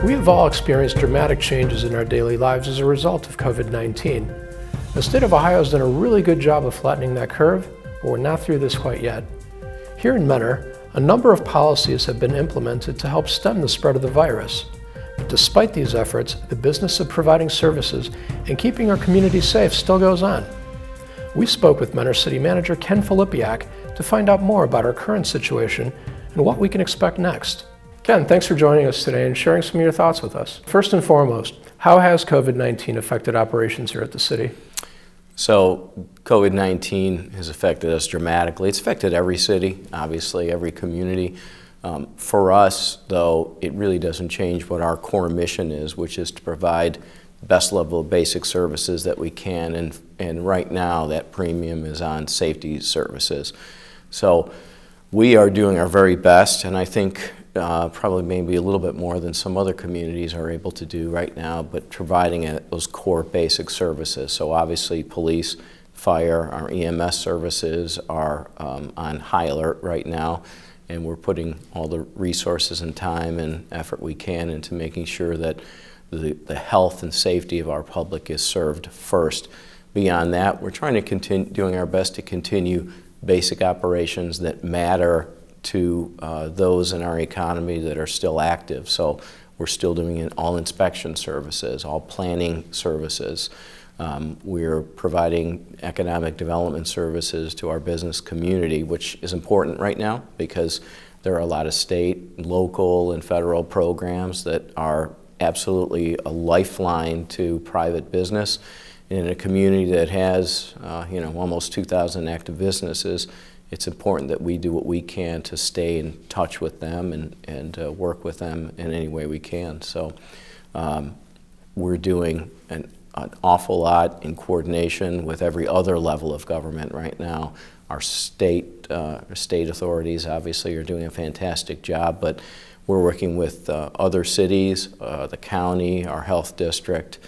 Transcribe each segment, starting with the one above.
We have all experienced dramatic changes in our daily lives as a result of COVID-19. The state of Ohio has done a really good job of flattening that curve, but we're not through this quite yet. Here in Mentor, a number of policies have been implemented to help stem the spread of the virus. But despite these efforts, the business of providing services and keeping our community safe still goes on. We spoke with Mentor City Manager Ken Filipiak to find out more about our current situation and what we can expect next. Ken, thanks for joining us today and sharing some of your thoughts with us. First and foremost, how has COVID-19 affected operations here at the city? So COVID-19 has affected us dramatically. It's affected every city, obviously, every community. For us, though, it really doesn't change what our core mission is, which is to provide the best level of basic services that we can, and right now that premium is on safety services. So we are doing our very best, and I think probably maybe a little bit more than some other communities are able to do right now, but providing those core basic services. So obviously police, fire, our EMS services are on high alert right now, and we're putting all the resources and time and effort we can into making sure that the health and safety of our public is served first. Beyond that, we're trying to continue doing our best to continue basic operations that matter to those in our economy that are still active. So we're still doing all inspection services, all planning services. We're providing economic development services to our business community, which is important right now because there are a lot of state, local, and federal programs that are absolutely a lifeline to private business. In a community that has almost 2,000 active businesses, it's important that we do what we can to stay in touch with them and work with them in any way we can. So we're doing an awful lot in coordination with every other level of government right now. Our state authorities obviously are doing a fantastic job, but we're working with other cities, the county, our health district,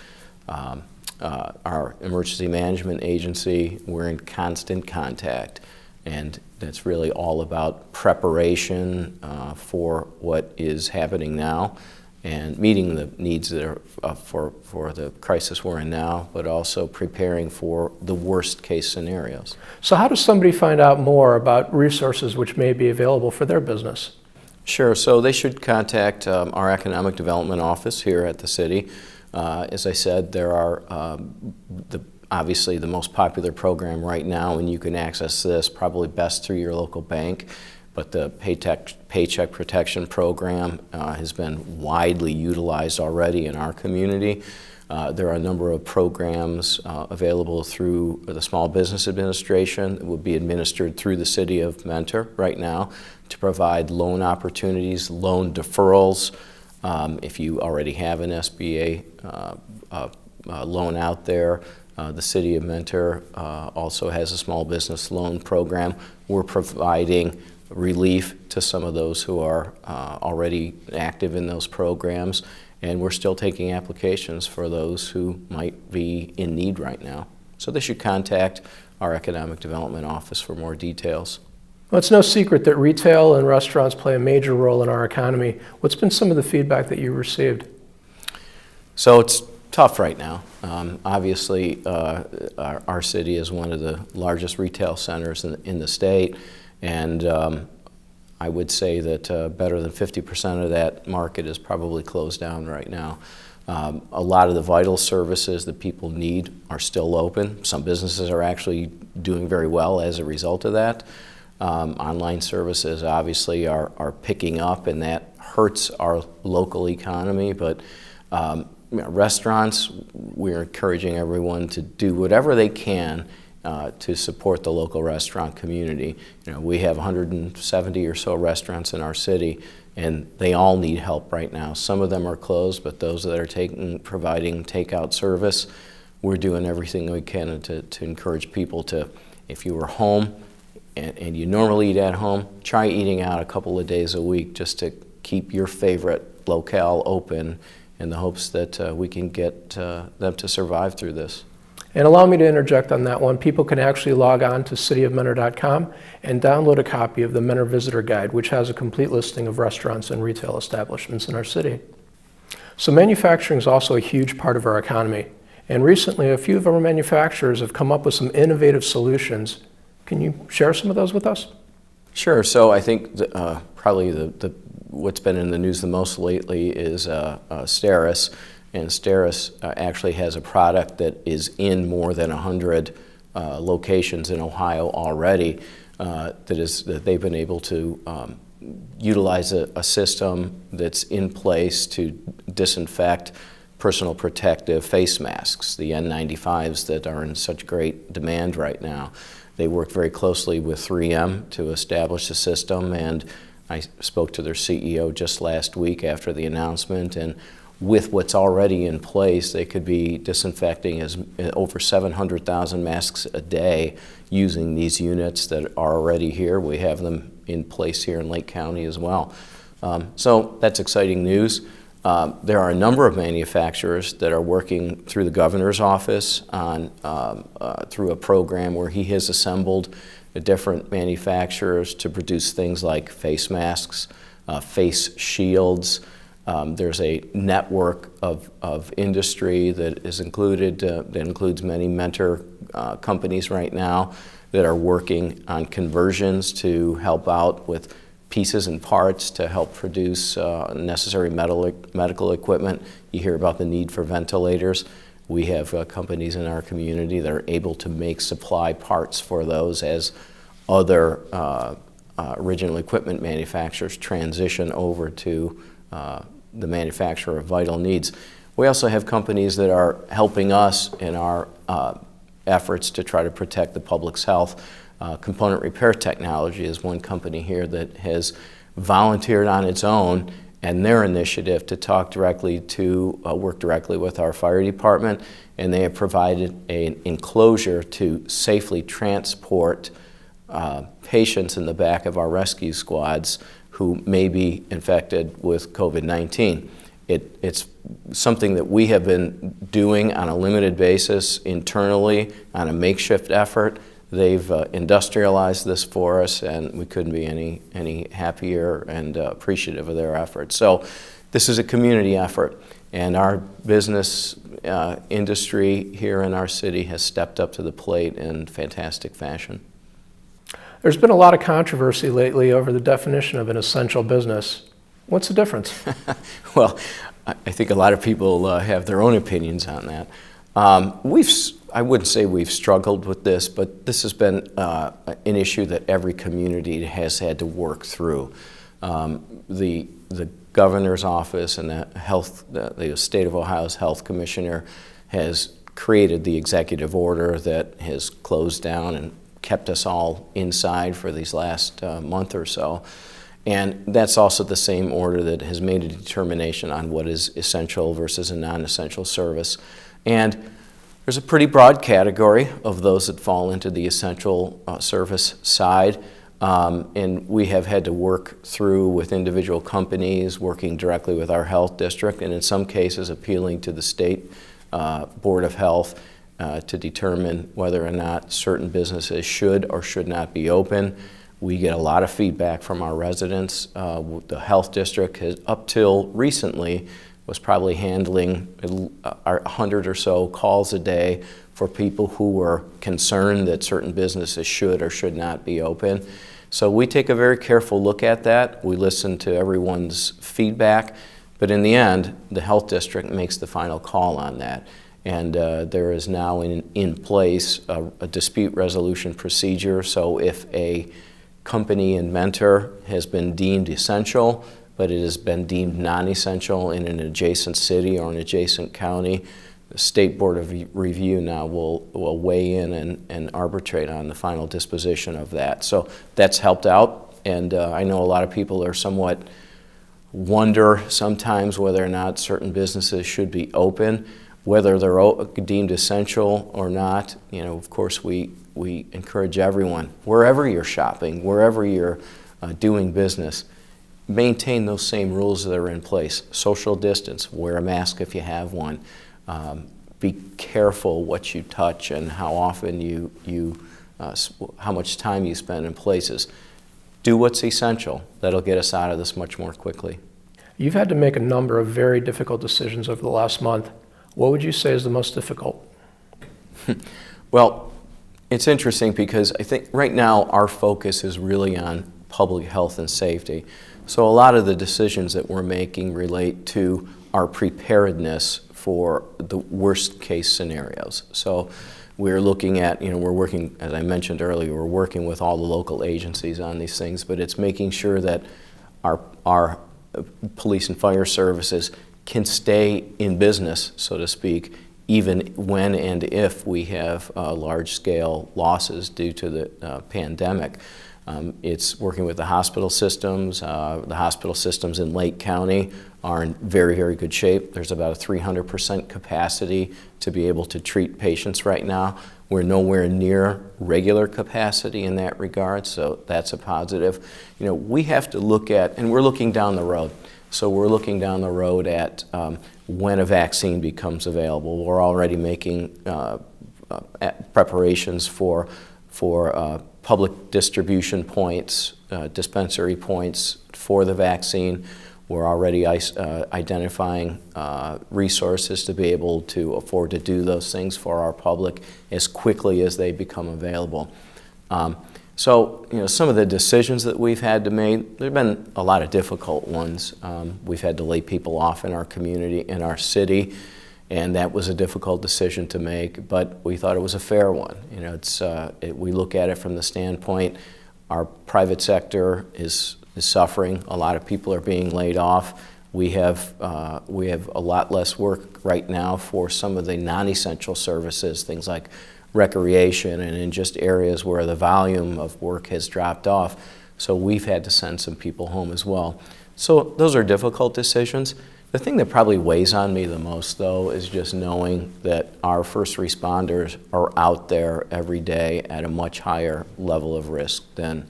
our emergency management agency. We're in constant contact. And that's really all about preparation for what is happening now and meeting the needs that are for the crisis we're in now, but also preparing for the worst case scenarios. So how does somebody find out more about resources which may be available for their business? Sure, so they should contact our economic development office here at the city. As I said, there are obviously the most popular program right now, and you can access this probably best through your local bank, but the Paycheck Protection Program has been widely utilized already in our community. There are a number of programs available through the Small Business Administration that would be administered through the city of Mentor right now to provide loan opportunities, loan deferrals. If you already have an SBA loan out there, the City of Mentor also has a small business loan program. We're providing relief to some of those who are already active in those programs, and we're still taking applications for those who might be in need right now. So they should contact our Economic Development Office for more details. Well, it's no secret that retail and restaurants play a major role in our economy. What's been some of the feedback that you received? So it's tough right now. Obviously, our city is one of the largest retail centers in the state, and I would say that better than 50% of that market is probably closed down right now. A lot of the vital services that people need are still open. Some businesses are actually doing very well as a result of that. Online services obviously are picking up, and that hurts our local economy, but restaurants, we're encouraging everyone to do whatever they can to support the local restaurant community. We have 170 or so restaurants in our city, and they all need help right now. Some of them are closed, but those that are providing takeout service, we're doing everything we can to encourage people to, if you were home and you normally eat at home, try eating out a couple of days a week just to keep your favorite locale open in the hopes that we can get them to survive through this. And allow me to interject on that one. People can actually log on to cityofmentor.com and download a copy of the Mentor Visitor Guide, which has a complete listing of restaurants and retail establishments in our city. So manufacturing is also a huge part of our economy. And recently, a few of our manufacturers have come up with some innovative solutions. Can you share some of those with us? Sure. So I think probably what's been in the news the most lately is Steris. And Steris actually has a product that is in more than 100 locations in Ohio already. That they've been able to utilize a system that's in place to disinfect personal protective face masks, the N95s that are in such great demand right now. They worked very closely with 3M to establish the system, and I spoke to their CEO just last week after the announcement, and with what's already in place, they could be disinfecting over 700,000 masks a day using these units that are already here. We have them in place here in Lake County as well. So that's exciting news. There are a number of manufacturers that are working through the governor's office on through a program where he has assembled different manufacturers to produce things like face masks, face shields. There's a network of industry that is included, that includes many mentor companies right now that are working on conversions to help out with pieces and parts to help produce necessary medical equipment. You hear about the need for ventilators. We have companies in our community that are able to make supply parts for those as other original equipment manufacturers transition over to the manufacturer of vital needs. We also have companies that are helping us in our efforts to try to protect the public's health. Component Repair Technology is one company here that has volunteered on its own and their initiative to talk directly to, work directly with our fire department, and they have provided an enclosure to safely transport patients in the back of our rescue squads who may be infected with COVID-19. It's something that we have been doing on a limited basis internally on a makeshift effort. They've industrialized this for us, and we couldn't be any happier and appreciative of their efforts. So this is a community effort, and our business industry here in our city has stepped up to the plate in fantastic fashion. There's been a lot of controversy lately over the definition of an essential business. What's the difference? Well, I think a lot of people have their own opinions on that. I wouldn't say we've struggled with this, but this has been an issue that every community has had to work through. The governor's office and the state of Ohio's health commissioner has created the executive order that has closed down and kept us all inside for these last month or so. And that's also the same order that has made a determination on what is essential versus a non-essential service. And there's a pretty broad category of those that fall into the essential service side. And we have had to work through with individual companies, working directly with our health district, and in some cases appealing to the state Board of Health to determine whether or not certain businesses should or should not be open. We get a lot of feedback from our residents. The health district has, up till recently, was probably handling 100 or so calls a day for people who were concerned that certain businesses should or should not be open. So we take a very careful look at that. We listen to everyone's feedback, but in the end, the health district makes the final call on that. And there is now in place a dispute resolution procedure. So if a company inventor has been deemed essential, but it has been deemed non-essential in an adjacent city or an adjacent county, the State Board of Review now will weigh in and arbitrate on the final disposition of that. So that's helped out, and I know a lot of people are somewhat wonder sometimes whether or not certain businesses should be open, whether they're deemed essential or not. You know, of course, we encourage everyone, wherever you're shopping, wherever you're doing business, maintain those same rules that are in place. Social distance, wear a mask if you have one. Be careful what you touch and how often how much time you spend in places. Do what's essential. That'll get us out of this much more quickly. You've had to make a number of very difficult decisions over the last month. What would you say is the most difficult? Well, it's interesting because I think right now our focus is really on public health and safety. So a lot of the decisions that we're making relate to our preparedness for the worst case scenarios. So we're looking at, we're working, as I mentioned earlier, we're working with all the local agencies on these things, but it's making sure that our police and fire services can stay in business, so to speak, even when and if we have large-scale losses due to the pandemic. It's working with the hospital systems. The hospital systems in Lake County are in very, very good shape. There's about a 300% capacity to be able to treat patients right now. We're nowhere near regular capacity in that regard, so that's a positive. We have to look at, and we're looking down the road. So we're looking down the road at when a vaccine becomes available. We're already making preparations for public distribution points, dispensary points for the vaccine. We're already identifying resources to be able to afford to do those things for our public as quickly as they become available. So, some of the decisions that we've had to make, there have been a lot of difficult ones. We've had to lay people off in our community, in our city, and that was a difficult decision to make, but we thought it was a fair one. We look at it from the standpoint, our private sector is suffering. A lot of people are being laid off. We have a lot less work right now for some of the non-essential services, things like recreation and in just areas where the volume of work has dropped off. So we've had to send some people home as well. So those are difficult decisions. The thing that probably weighs on me the most, though, is just knowing that our first responders are out there every day at a much higher level of risk than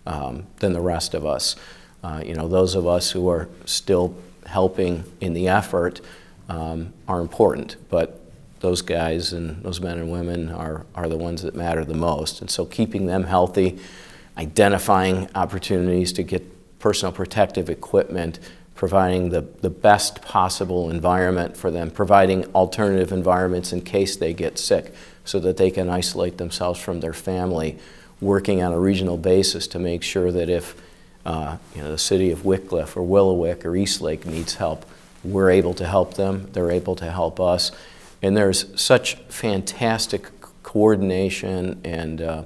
the rest of us. Those of us who are still helping in the effort are important, but those guys and those men and women are the ones that matter the most. And so keeping them healthy, identifying opportunities to get personal protective equipment, providing the best possible environment for them, providing alternative environments in case they get sick so that they can isolate themselves from their family, working on a regional basis to make sure that if the city of Wickliffe or Willowick or Eastlake needs help, we're able to help them, they're able to help us. And there's such fantastic coordination and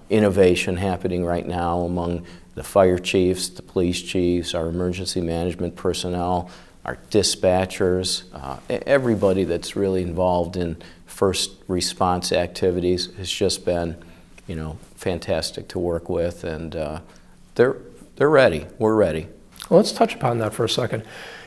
innovation happening right now among the fire chiefs, the police chiefs, our emergency management personnel, our dispatchers, everybody that's really involved in first response activities has just been, fantastic to work with, and they're ready. We're ready. Well, let's touch upon that for a second.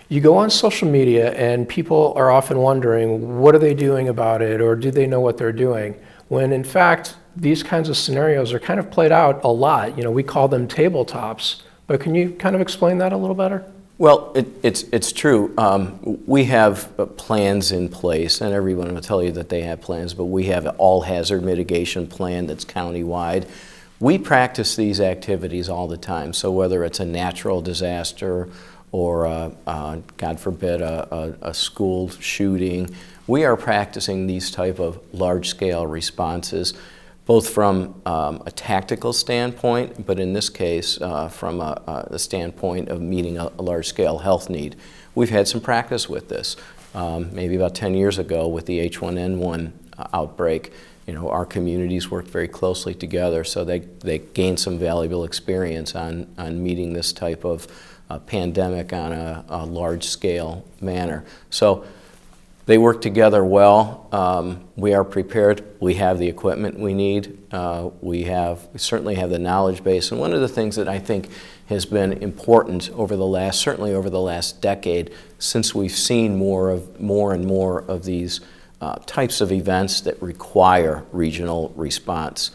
You go on social media and people are often wondering, what are they doing about it, or do they know what they're doing? When in fact, these kinds of scenarios are kind of played out a lot. We call them tabletops, but can you kind of explain that a little better? Well, it's true. We have plans in place, and everyone will tell you that they have plans, but we have an all-hazard mitigation plan that's countywide. We practice these activities all the time, so whether it's a natural disaster or, God forbid, a school shooting, we are practicing these type of large-scale responses, both from a tactical standpoint, but in this case, from the standpoint of meeting a large-scale health need. We've had some practice with this. Maybe about 10 years ago with the H1N1 outbreak, our communities worked very closely together, so they gained some valuable experience on meeting this type of pandemic on a large-scale manner. So they work together well. We are prepared. We have the equipment we need. We certainly have the knowledge base. And one of the things that I think has been important certainly over the last decade, since we've seen more and more of these types of events that require regional response,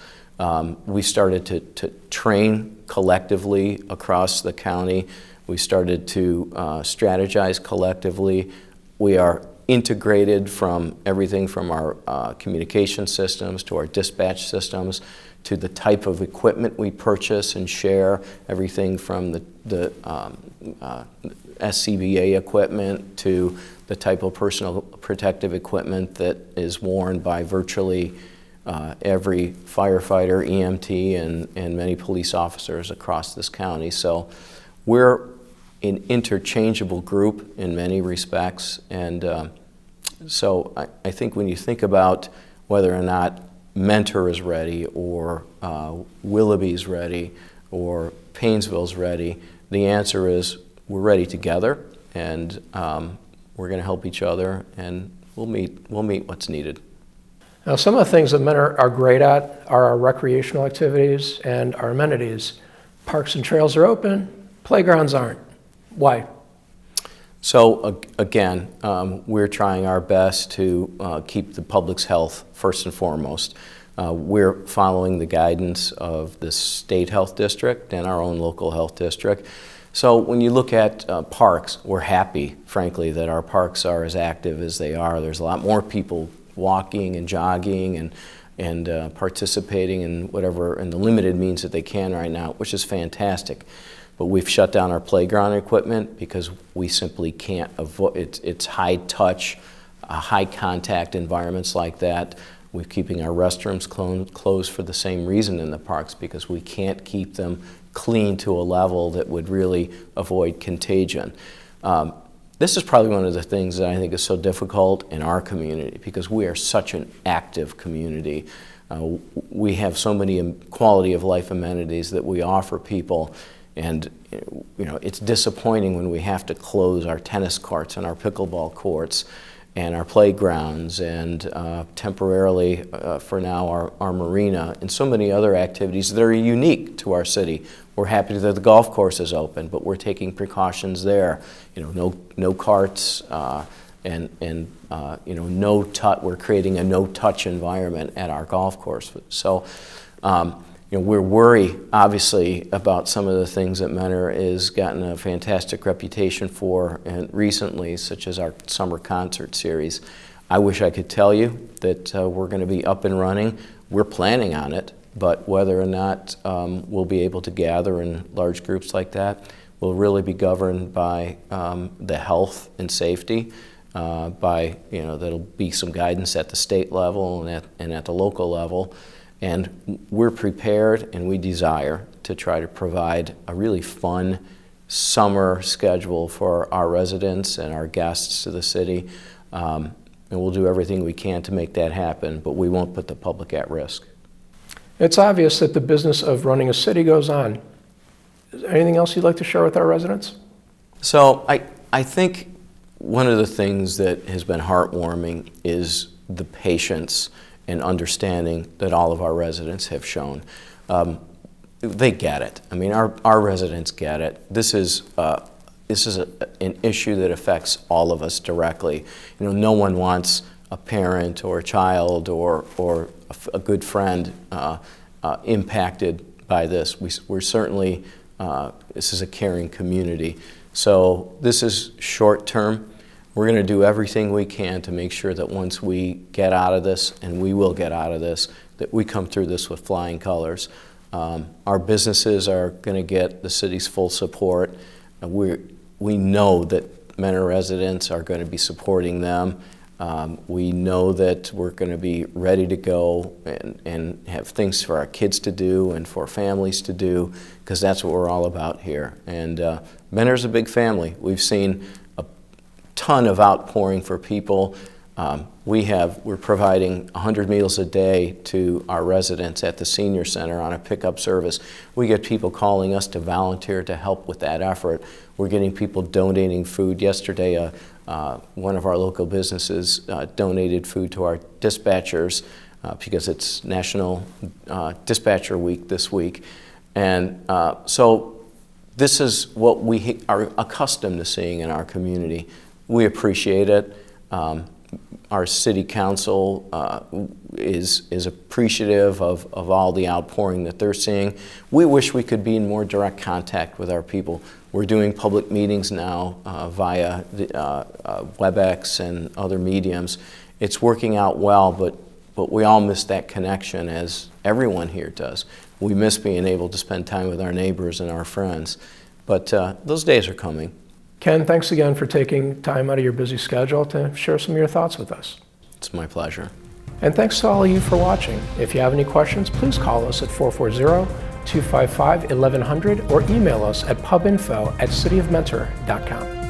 we started to train collectively across the county. We started to strategize collectively. We are integrated from everything from our communication systems to our dispatch systems to the type of equipment we purchase and share, everything from SCBA equipment to the type of personal protective equipment that is worn by virtually every firefighter, EMT, and many police officers across this county. So we're an interchangeable group in many respects, and so I think when you think about whether or not Mentor is ready, or Willoughby's ready, or Paynesville's ready, the answer is we're ready together, and we're going to help each other, and we'll meet what's needed. Now, some of the things that Mentor are great at are our recreational activities and our amenities. Parks and trails are open, playgrounds aren't. Why? So again, we're trying our best to keep the public's health first and foremost. We're following the guidance of the state health district and our own local health district. So when you look at parks, we're happy, frankly, that our parks are as active as they are. There's a lot more people walking and jogging and participating in whatever, in the limited means that they can right now, which is fantastic. But we've shut down our playground equipment because we simply can't avoid, it's high touch, high contact environments like that. We're keeping our restrooms closed for the same reason in the parks, because we can't keep them clean to a level that would really avoid contagion. This is probably one of the things that I think is so difficult in our community, because we are such an active community. We have so many quality of life amenities that we offer people, and it's disappointing when we have to close our tennis courts and our pickleball courts and our playgrounds, and temporarily for now our marina, and so many other activities that are unique to our city. We're happy that the golf course is open, but we're taking precautions there. No carts, and no touch. We're creating a no-touch environment at our golf course. So we're worried, obviously, about some of the things that Mentor has gotten a fantastic reputation for, and recently, such as our summer concert series. I wish I could tell you that we're going to be up and running. We're planning on it, but whether or not we'll be able to gather in large groups like that will really be governed by the health and safety. There'll be some guidance at the state level and at the local level. And we're prepared, and we desire to try to provide a really fun summer schedule for our residents and our guests to the city. And we'll do everything we can to make that happen, but we won't put the public at risk. It's obvious that the business of running a city goes on. Is there anything else you'd like to share with our residents? So I think one of the things that has been heartwarming is the patience and understanding that all of our residents have shown. They get it. I mean, our residents get it. This is an issue that affects all of us directly. No one wants a parent or a child or a good friend impacted by this. We're certainly, this is a caring community. So this is short term. We're going to do everything we can to make sure that once we get out of this, and we will get out of this, that we come through this with flying colors. Our businesses are going to get the city's full support. We know that Mentor residents are going to be supporting them. We know that we're going to be ready to go and have things for our kids to do and for families to do, because that's what we're all about here. And Mentor's a big family. We've seen ton of outpouring for people. We're providing 100 meals a day to our residents at the senior center on a pickup service. We get people calling us to volunteer to help with that effort. We're getting people donating food. Yesterday, one of our local businesses donated food to our dispatchers because it's National Dispatcher Week this week. And so this is what we are accustomed to seeing in our community. We appreciate it. Our city council is appreciative of all the outpouring that they're seeing. We wish we could be in more direct contact with our people. We're doing public meetings now via WebEx and other mediums. It's working out well, but we all miss that connection, as everyone here does. We miss being able to spend time with our neighbors and our friends. But those days are coming. Ken, thanks again for taking time out of your busy schedule to share some of your thoughts with us. It's my pleasure. And thanks to all of you for watching. If you have any questions, please call us at 440-255-1100 or email us at pubinfo@cityofmentor.com.